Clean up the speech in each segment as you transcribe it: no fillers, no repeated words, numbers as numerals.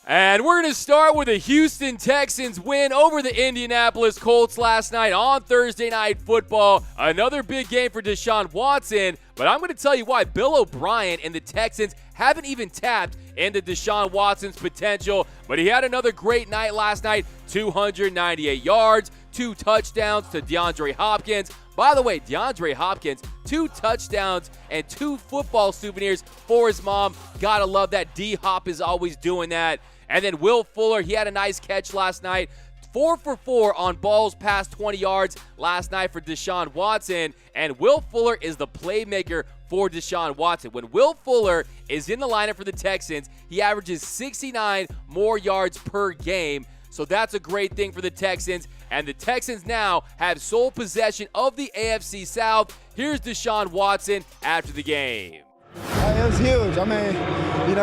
And we're going to start with the Houston Texans win over the Indianapolis Colts last night on Thursday Night Football. Another big game for Deshaun Watson, but I'm going to tell you why Bill O'Brien and the Texans haven't even tapped into Deshaun Watson's potential, but he had another great night last night, 298 yards, 2 touchdowns to DeAndre Hopkins. By the way, DeAndre Hopkins, 2 touchdowns and 2 football souvenirs for his mom. Gotta love that. D-Hop is always doing that. And then Will Fuller, he had a nice catch last night. 4 for 4 on balls past 20 yards last night for Deshaun Watson. And Will Fuller is the playmaker for Deshaun Watson. When Will Fuller is in the lineup for the Texans, he averages 69 more yards per game. So that's a great thing for the Texans. And the Texans now have sole possession of the AFC South. Here's Deshaun Watson after the game. It was huge. I mean,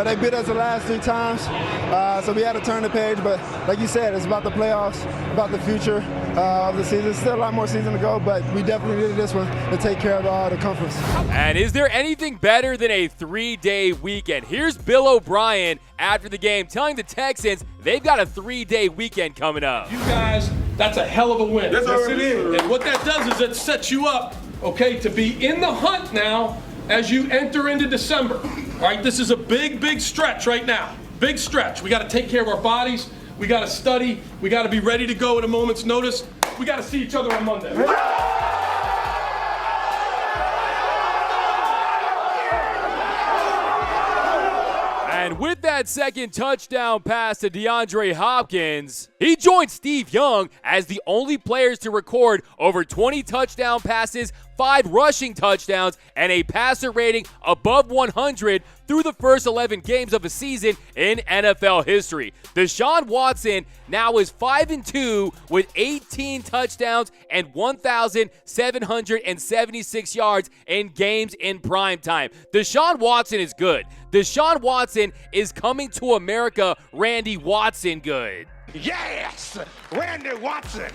they beat us the last 3 times, so we had to turn the page. But like you said, it's about the playoffs, about the future of the season. Still a lot more season to go, but we definitely needed this one to take care of the conference. And is there anything better than a 3-day weekend? Here's Bill O'Brien after the game telling the Texans they've got a 3-day weekend coming up. You guys, that's a hell of a win. Yes, it is. And what that does is it sets you up, okay, to be in the hunt now as you enter into December. All right, this is a big stretch right now. Big stretch. We got to take care of our bodies. We got to study. We got to be ready to go at a moment's notice. We got to see each other on Monday. And with that second touchdown pass to DeAndre Hopkins, he joined Steve Young as the only players to record over 20 touchdown passes, 5 rushing touchdowns, and a passer rating above 100 through the first 11 games of a season in NFL history. Deshaun Watson now is 5-2 with 18 touchdowns and 1,776 yards in games in prime time. Deshaun Watson is good. Deshaun Watson is coming to America Randy Watson good. Yes, Randy Watson.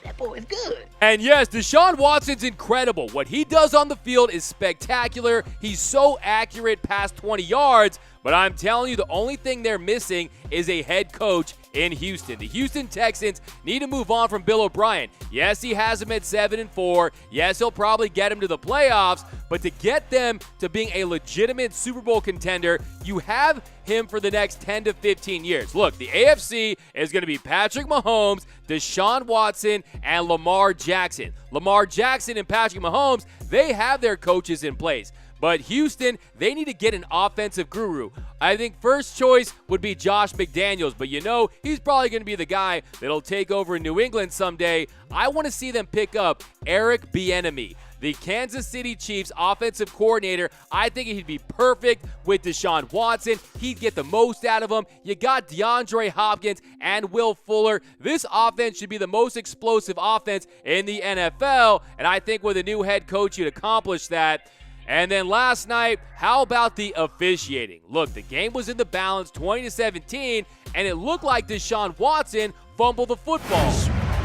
That boy is good. And yes, Deshaun Watson's incredible. What he does on the field is spectacular. He's so accurate past 20 yards, but I'm telling you, the only thing they're missing is a head coach in Houston. The Houston Texans need to move on from Bill O'Brien. Yes, he has them at 7-4. Yes, he'll probably get them to the playoffs, but to get them to being a legitimate Super Bowl contender, you have him for the next 10 to 15 years. Look, the AFC is going to be Patrick Mahomes, Deshaun Watson, and Lamar Jackson. Lamar Jackson and Patrick Mahomes, they have their coaches in place. But Houston, they need to get an offensive guru. I think first choice would be Josh McDaniels, but he's probably going to be the guy that'll take over in New England someday. I want to see them pick up Eric Bieniemy, the Kansas City Chiefs offensive coordinator. I think he'd be perfect with Deshaun Watson. He'd get the most out of him. You got DeAndre Hopkins and Will Fuller. This offense should be the most explosive offense in the NFL, and I think with a new head coach, you'd accomplish that. And then last night, how about the officiating? Look, the game was in the balance, 20-17, and it looked like Deshaun Watson fumbled the football.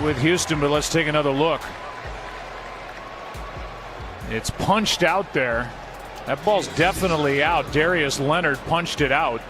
With Houston, but let's take another look. It's punched out there. That ball's definitely out. Darius Leonard punched it out.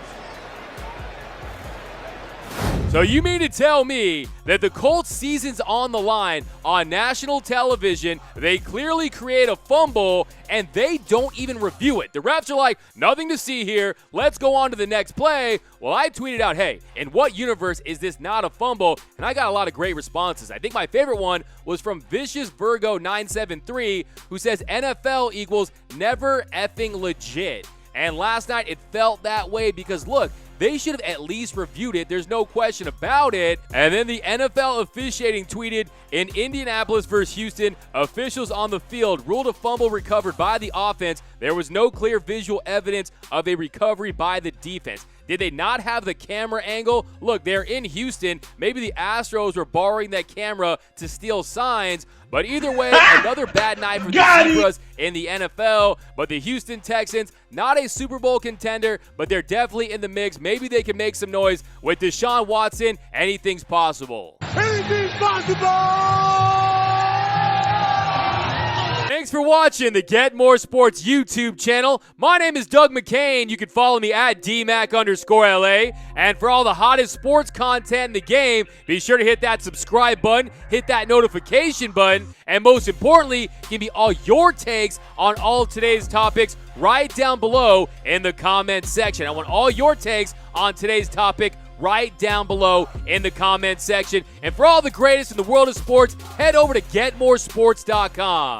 So you mean to tell me that the Colts season's on the line on national television, they clearly create a fumble, and they don't even review it? The refs are like, nothing to see here, let's go on to the next play. Well, I tweeted out, hey, in what universe is this not a fumble? And I got a lot of great responses. I think my favorite one was from Vicious Virgo 973, who says NFL equals never effing legit. And last night it felt that way because, look, they should have at least reviewed it. There's no question about it. And then the NFL officiating tweeted, in Indianapolis versus Houston, officials on the field ruled a fumble recovered by the offense. There was no clear visual evidence of a recovery by the defense. Did they not have the camera angle? Look, they're in Houston. Maybe the Astros were borrowing that camera to steal signs. But either way, another bad night for the Zebras in the NFL. But the Houston Texans, not a Super Bowl contender, but they're definitely in the mix. Maybe they can make some noise with Deshaun Watson. Anything's possible. Anything's possible! Thanks for watching the Get More Sports YouTube channel. My name is Doug McCain. You can follow me at DMac_LA. And for all the hottest sports content in the game, be sure to hit that subscribe button, hit that notification button, and most importantly, give me all your takes on all of today's topics right down below in the comment section. I want all your takes on today's topic right down below in the comment section. And for all the greatest in the world of sports, head over to GetMoreSports.com.